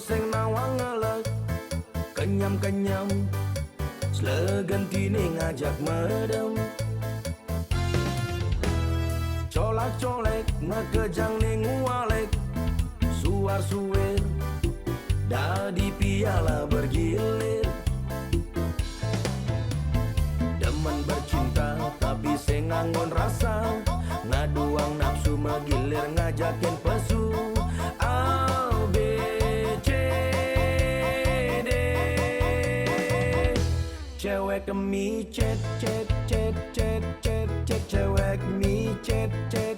sing nawang ngelek kenyam-kenyam Slegentine ngajak medem colak-colek ngekejang ning walek suar suwer dadi piala bergilir demen bercinta tapi sing nganggon rasa ngaduang nafsu megilir ngajakin pesu A B C D cewek micet cet cet cet cet cet cewek micet cet